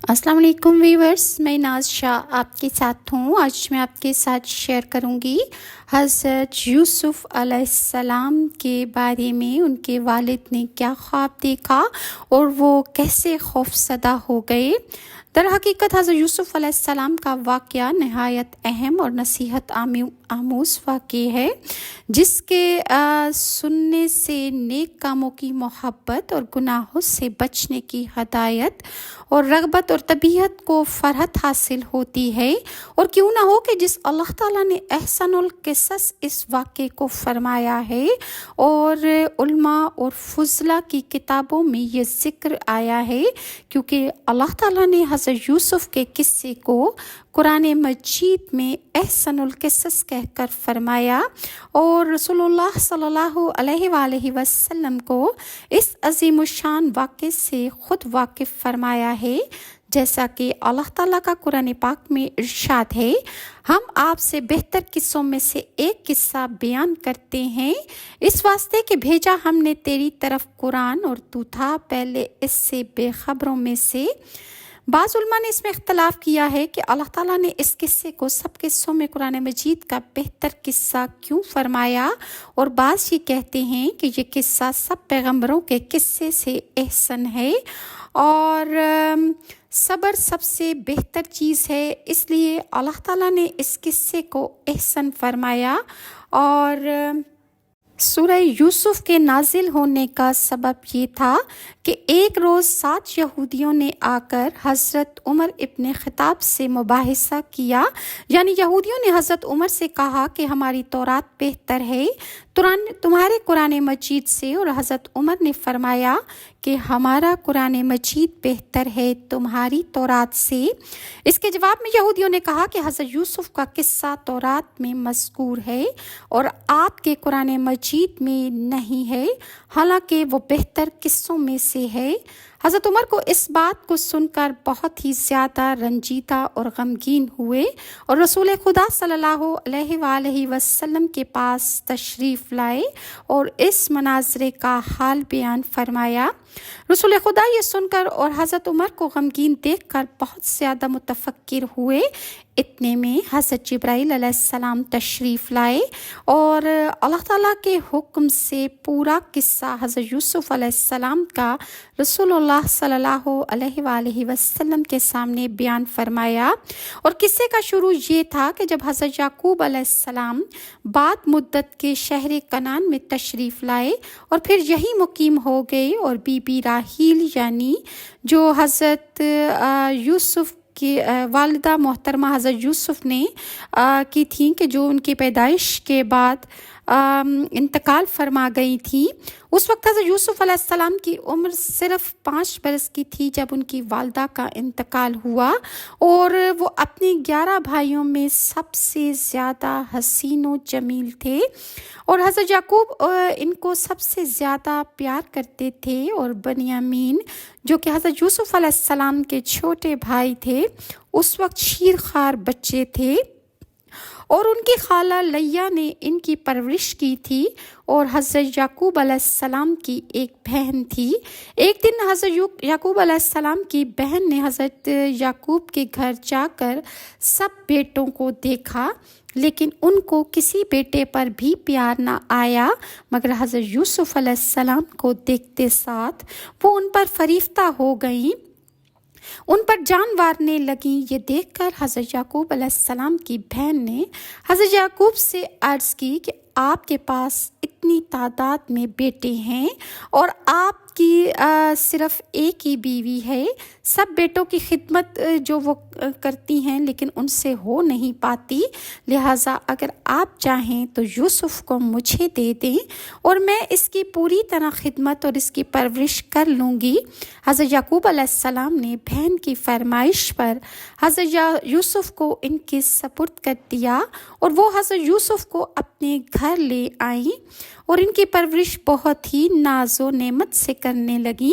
السلام علیکم ویورز، میں ناز شاہ آپ کے ساتھ ہوں۔ آج میں آپ کے ساتھ شیئر کروں گی حضرت یوسف علیہ السلام کے بارے میں۔ ان کے والد نے کیا خواب دیکھا اور وہ کیسے خوفزدہ ہو گئے۔ در حقیقت حضرت یوسف علیہ السلام کا واقعہ نہایت اہم اور نصیحت آموز واقعہ ہے، جس کے سننے سے نیک کاموں کی محبت اور گناہوں سے بچنے کی ہدایت اور رغبت اور طبیعت کو فرحت حاصل ہوتی ہے۔ اور کیوں نہ ہو کہ جس اللہ تعالیٰ نے احسن القصص اس واقعے کو فرمایا ہے اور علماء اور فضلاء کی کتابوں میں یہ ذکر آیا ہے، کیونکہ اللہ تعالیٰ نے حضرت یوسف کے قصے کو قرآن مجید میں احسن القصص کہہ کر فرمایا، اور رسول اللہ صلی اللہ علیہ وآلہ وسلم کو اس عظیم الشان واقعے سے خود واقف فرمایا ہے، جیسا کہ اللہ تعالیٰ کا قرآن پاک میں ارشاد ہے، ہم آپ سے بہتر قصوں میں سے ایک قصہ بیان کرتے ہیں، اس واسطے کہ بھیجا ہم نے تیری طرف قرآن اور تو تھا پہلے اس سے بے خبروں میں سے۔ بعض علماء نے اس میں اختلاف کیا ہے کہ اللہ تعالیٰ نے اس قصے کو سب قصوں میں قرآن مجید کا بہتر قصہ کیوں فرمایا، اور بعض یہ کہتے ہیں کہ یہ قصہ سب پیغمبروں کے قصے سے احسن ہے اور صبر سب سے بہتر چیز ہے، اس لیے اللہ تعالیٰ نے اس قصے کو احسن فرمایا۔ اور سورہ یوسف کے نازل ہونے کا سبب یہ تھا کہ ایک روز 7 یہودیوں نے آ کر حضرت عمر ابن خطاب سے مباحثہ کیا، یعنی یہودیوں نے حضرت عمر سے کہا کہ ہماری تورات بہتر ہے تمہارے قرآن مجید سے، اور حضرت عمر نے فرمایا کہ ہمارا قرآن مجید بہتر ہے تمہاری تورات سے۔ اس کے جواب میں یہودیوں نے کہا کہ حضرت یوسف کا قصہ تورات میں مذکور ہے اور آپ کے قرآن مجید میں نہیں ہے، حالانکہ وہ بہتر قصوں میں سے ہے۔ حضرت عمر کو اس بات کو سن کر بہت ہی زیادہ رنجیدہ اور غمگین ہوئے اور رسول خدا صلی اللہ علیہ وآلہ وسلم کے پاس تشریف لائے اور اس مناظرے کا حال بیان فرمایا۔ رسول خدا یہ سن کر اور حضرت عمر کو غمگین دیکھ کر بہت زیادہ متفکر ہوئے۔ اتنے میں حضرت جبرائیل علیہ السلام تشریف لائے اور اللہ تعالیٰ کے حکم سے پورا قصہ حضرت یوسف علیہ السلام کا رسول اللہ صلی اللہ علیہ وآلہ وسلم کے سامنے بیان فرمایا۔ اور قصے کا شروع یہ تھا کہ جب حضرت یعقوب علیہ السلام بعد مدت کے شہر کنعان میں تشریف لائے اور پھر یہی مقیم ہو گئے، اور بی بی راحیل یعنی جو حضرت یوسف کی والدہ محترمہ حضرت یوسف نے کی تھیں، کہ جو ان کی پیدائش کے بعد انتقال فرما گئی تھی، اس وقت حضرت یوسف علیہ السلام کی عمر صرف 5 برس کی تھی جب ان کی والدہ کا انتقال ہوا، اور وہ اپنے 11 بھائیوں میں سب سے زیادہ حسین و جمیل تھے، اور حضرت یعقوب ان کو سب سے زیادہ پیار کرتے تھے۔ اور بنیامین جو کہ حضرت یوسف علیہ السلام کے چھوٹے بھائی تھے، اس وقت شیرخوار بچے تھے، اور ان کی خالہ لیا نے ان کی پرورش کی تھی، اور حضرت یعقوب علیہ السلام کی ایک بہن تھی۔ ایک دن حضرت یعقوب علیہ السلام کی بہن نے حضرت یعقوب کے گھر جا کر سب بیٹوں کو دیکھا، لیکن ان کو کسی بیٹے پر بھی پیار نہ آیا، مگر حضرت یوسف علیہ السلام کو دیکھتے ساتھ وہ ان پر فریفتہ ہو گئیں، ان پر جان وارنے لگیں۔ یہ دیکھ کر حضرت یعقوب علیہ السلام کی بہن نے حضرت یعقوب سے عرض کی کہ آپ کے پاس اتنی تعداد میں بیٹے ہیں اور آپ کی صرف ایک ہی بیوی ہے، سب بیٹوں کی خدمت جو وہ کرتی ہیں لیکن ان سے ہو نہیں پاتی، لہٰذا اگر آپ چاہیں تو یوسف کو مجھے دے دیں اور میں اس کی پوری طرح خدمت اور اس کی پرورش کر لوں گی۔ حضرت یعقوب علیہ السلام نے بہن کی فرمائش پر حضرت یوسف کو ان کے سپرد کر دیا، اور وہ حضرت یوسف کو اپنے گھر لے آئیں اور ان کی پرورش بہت ہی ناز و نعمت سے کرنے لگیں۔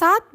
7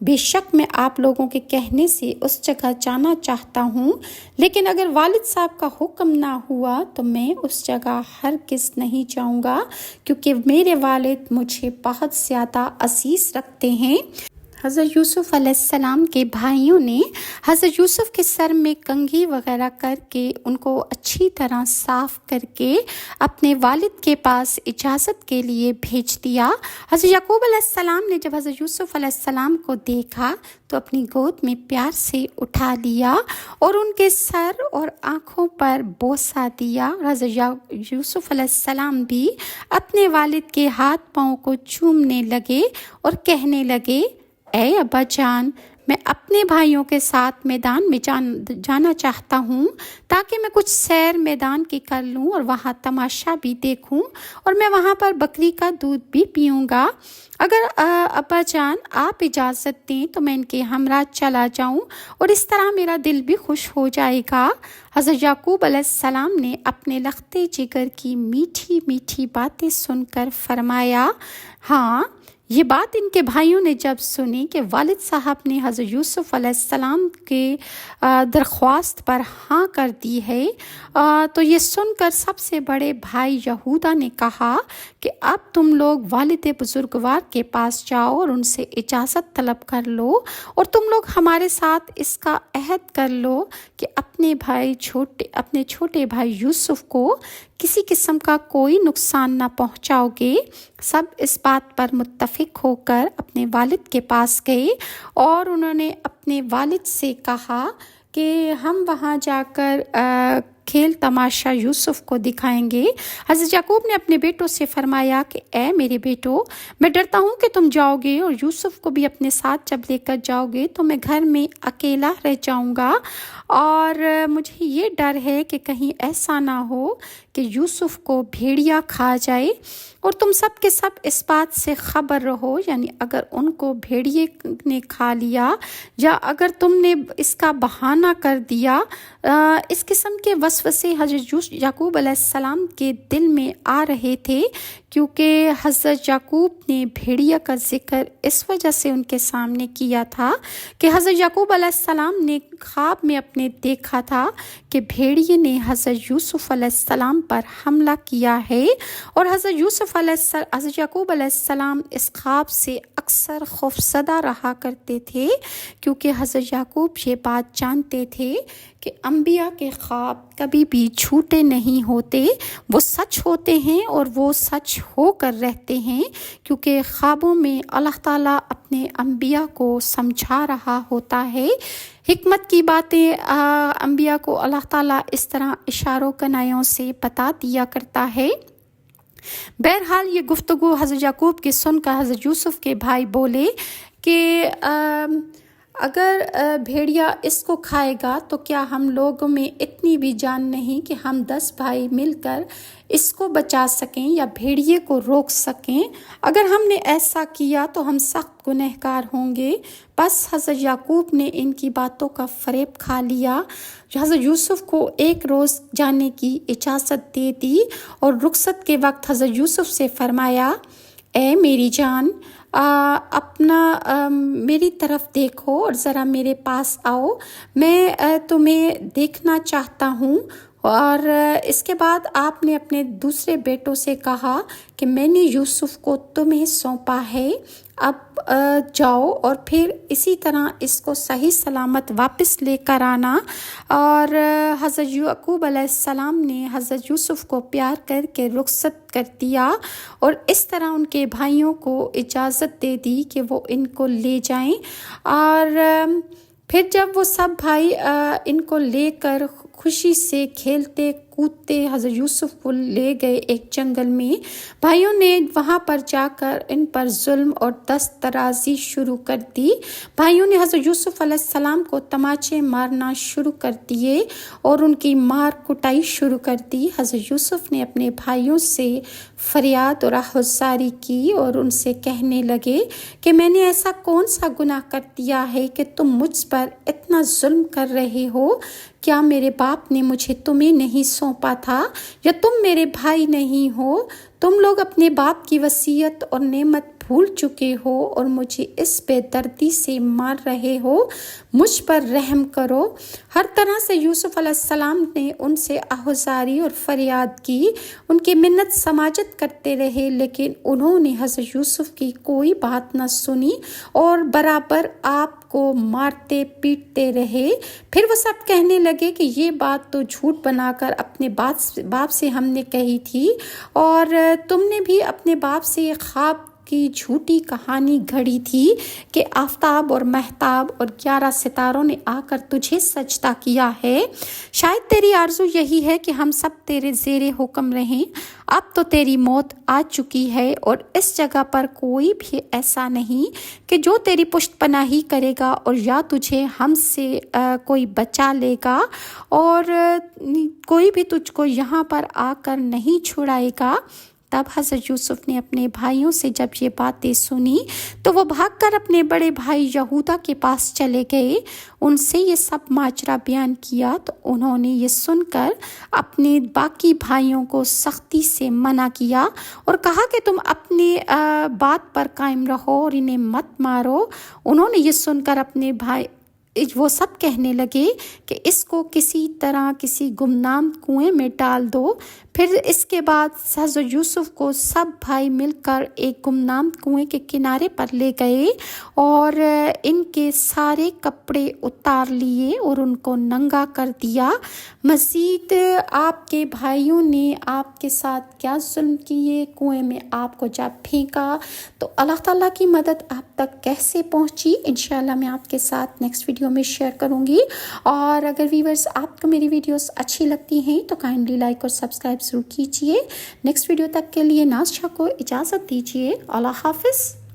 بے شک میں آپ لوگوں کے کہنے سے اس جگہ جانا چاہتا ہوں، لیکن اگر والد صاحب کا حکم نہ ہوا تو میں اس جگہ ہرگز نہیں جاؤں گا، کیونکہ میرے والد مجھے بہت زیادہ عزیز رکھتے ہیں۔ حضرت یوسف علیہ السلام کے بھائیوں نے حضرت یوسف کے سر میں کنگھی وغیرہ کر کے ان کو اچھی طرح صاف کر کے اپنے والد کے پاس اجازت کے لیے بھیج دیا۔ حضرت یعقوب علیہ السلام نے جب حضرت یوسف علیہ السلام کو دیکھا تو اپنی گود میں پیار سے اٹھا لیا اور ان کے سر اور آنکھوں پر بوسہ دیا۔ حضرت یوسف علیہ السلام بھی اپنے والد کے ہاتھ پاؤں کو چومنے لگے اور کہنے لگے، اے ابا جان، میں اپنے بھائیوں کے ساتھ میدان میں جانا چاہتا ہوں تاکہ میں کچھ سیر میدان کی کر لوں اور وہاں تماشا بھی دیکھوں اور میں وہاں پر بکری کا دودھ بھی پیوں گا۔ اگر ابا جان آپ اجازت دیں تو میں ان کے ہمراہ چلا جاؤں اور اس طرح میرا دل بھی خوش ہو جائے گا۔ حضرت یعقوب علیہ السلام نے اپنے لختے جگر کی میٹھی میٹھی باتیں سن کر فرمایا، ہاں، یہ بات ان کے بھائیوں نے جب سنی کہ والد صاحب نے حضرت یوسف علیہ السلام کے درخواست پر ہاں کر دی ہے، تو یہ سن کر سب سے بڑے بھائی یہودا نے کہا کہ اب تم لوگ والد بزرگوار کے پاس جاؤ اور ان سے اجازت طلب کر لو، اور تم لوگ ہمارے ساتھ اس کا عہد کر لو کہ اپنے چھوٹے بھائی یوسف کو کسی قسم کا کوئی نقصان نہ پہنچاؤ گے۔ سب اس بات پر متفق ہو کر اپنے والد کے پاس گئے اور انہوں نے اپنے والد سے کہا کہ ہم وہاں جا کر کھیل تماشا یوسف کو دکھائیں گے۔ حضرت یعقوب نے اپنے بیٹوں سے فرمایا کہ اے میرے بیٹو، میں ڈرتا ہوں کہ تم جاؤ گے اور یوسف کو بھی اپنے ساتھ جب لے کر جاؤ گے تو میں گھر میں اکیلا رہ جاؤں گا، اور مجھے یہ ڈر ہے کہ کہیں ایسا نہ ہو کہ یوسف کو بھیڑیا کھا جائے، اور تم سب کے سب اس بات سے خبر رہو، یعنی اگر ان کو بھیڑیے نے کھا لیا یا اگر تم نے اس کا بہانہ کر دیا۔ اس قسم کے وسوسے حضرت یعقوب علیہ السلام کے دل میں آ رہے تھے، کیونکہ حضرت یعقوب نے بھیڑیا کا ذکر اس وجہ سے ان کے سامنے کیا تھا کہ حضرت یعقوب علیہ السلام نے خواب میں اپنے دیکھا تھا کہ بھیڑیے نے حضرت یوسف علیہ السلام پر حملہ کیا ہے، اور حضرت یعقوب علیہ السلام اس خواب سے اکثر خوفزدہ رہا کرتے تھے، کیونکہ حضرت یعقوب یہ بات جانتے تھے کہ انبیاء کے خواب کبھی بھی جھوٹے نہیں ہوتے، وہ سچ ہوتے ہیں اور وہ سچ ہو کر رہتے ہیں، کیونکہ خوابوں میں اللہ تعالیٰ اپنے انبیاء کو سمجھا رہا ہوتا ہے۔ حکمت کی باتیں انبیاء کو اللہ تعالیٰ اس طرح اشاروں کنایوں سے بتا دیا کرتا ہے۔ بہرحال یہ گفتگو حضرت یعقوب کی سن کر حضرت یوسف کے بھائی بولے کہ اگر بھیڑیا اس کو کھائے گا تو کیا ہم لوگوں میں اتنی بھی جان نہیں کہ ہم 10 بھائی مل کر اس کو بچا سکیں یا بھیڑیے کو روک سکیں؟ اگر ہم نے ایسا کیا تو ہم سخت گنہگار ہوں گے۔ بس حضرت یعقوب نے ان کی باتوں کا فریب کھا لیا، حضرت یوسف کو ایک روز جانے کی اجازت دے دی، اور رخصت کے وقت حضرت یوسف سے فرمایا، اے میری جان، میری طرف دیکھو اور ذرا میرے پاس آؤ، میں تمہیں دیکھنا چاہتا ہوں۔ اور اس کے بعد آپ نے اپنے دوسرے بیٹوں سے کہا کہ میں نے یوسف کو تمہیں سونپا ہے، اب جاؤ اور پھر اسی طرح اس کو صحیح سلامت واپس لے کر آنا۔ اور حضرت یعقوب علیہ السلام نے حضرت یوسف کو پیار کر کے رخصت کر دیا، اور اس طرح ان کے بھائیوں کو اجازت دے دی کہ وہ ان کو لے جائیں۔ اور پھر جب وہ سب بھائی ان کو لے کر خوشی سے کھیلتے کودتے حضرت یوسف کو لے گئے ایک جنگل میں، بھائیوں نے وہاں پر جا کر ان پر ظلم اور دست درازی شروع کر دی۔ بھائیوں نے حضرت یوسف علیہ السلام کو تماچے مارنا شروع کر دیے اور ان کی مار کٹائی شروع کر دی۔ حضرت یوسف نے اپنے بھائیوں سے فریاد اور آہذاری کی اور ان سے کہنے لگے کہ میں نے ایسا کون سا گناہ کر دیا ہے کہ تم مجھ پر اتنا ظلم کر رہے ہو؟ کیا میرے باپ نے مجھے تمہیں نہیں سونپا تھا، یا تم میرے بھائی نہیں ہو؟ تم لوگ اپنے باپ کی وصیت اور نعمت بھول چکے ہو اور مجھے اس بے دردی سے مار رہے ہو، مجھ پر رحم کرو۔ ہر طرح سے یوسف علیہ السلام نے ان سے آہذاری اور فریاد کی، ان کی منت سماجت کرتے رہے، لیکن انہوں نے حضرت یوسف کی کوئی بات نہ سنی اور برابر آپ کو مارتے پیٹتے رہے۔ پھر وہ سب کہنے لگے کہ یہ بات تو جھوٹ بنا کر اپنے باپ سے ہم نے کہی تھی، اور تم نے بھی اپنے باپ سے یہ خواب کی جھوٹی کہانی گھڑی تھی کہ آفتاب اور مہتاب اور 11 ستاروں نے آ کر تجھے سجدہ کیا ہے۔ شاید تیری آرزو یہی ہے کہ ہم سب تیرے زیر حکم رہیں۔ اب تو تیری موت آ چکی ہے اور اس جگہ پر کوئی بھی ایسا نہیں کہ جو تیری پشت پناہی کرے گا، اور یا تجھے ہم سے کوئی بچا لے گا، اور کوئی بھی تجھ کو یہاں پر آ کر نہیں چھڑائے گا۔ تب حضرت یوسف نے اپنے بھائیوں سے جب یہ باتیں سنی تو وہ بھاگ کر اپنے بڑے بھائی یہودا کے پاس چلے گئے، ان سے یہ سب ماجرا بیان کیا۔ تو انہوں نے یہ سن کر اپنے باقی بھائیوں کو سختی سے منع کیا اور کہا کہ تم اپنے بات پر قائم رہو اور انہیں مت مارو۔ انہوں نے یہ سن کر اپنے بھائی وہ سب کہنے لگے کہ اس کو کسی طرح کسی گمنام کنویں میں ڈال دو۔ پھر اس کے بعد حضرت یوسف کو سب بھائی مل کر ایک گمنام کنویں کے کنارے پر لے گئے اور ان کے سارے کپڑے اتار لیے اور ان کو ننگا کر دیا۔ مزید آپ کے بھائیوں نے آپ کے ساتھ کیا ظلم کیے، کنویں میں آپ کو جب پھینکا تو اللہ تعالیٰ کی مدد آپ تک کیسے پہنچی، انشاءاللہ میں آپ کے ساتھ نیکسٹ ویڈیو میں شیئر کروں گی۔ اور اگر ویورز آپ کو میری ویڈیوز اچھی لگتی ہیں تو کائنڈلی لائک اور سبسکرائب ضرور کیجیے۔ نیکسٹ ویڈیو تک کے لیے ناز شاہ کو اجازت دیجیے۔ اللہ حافظ۔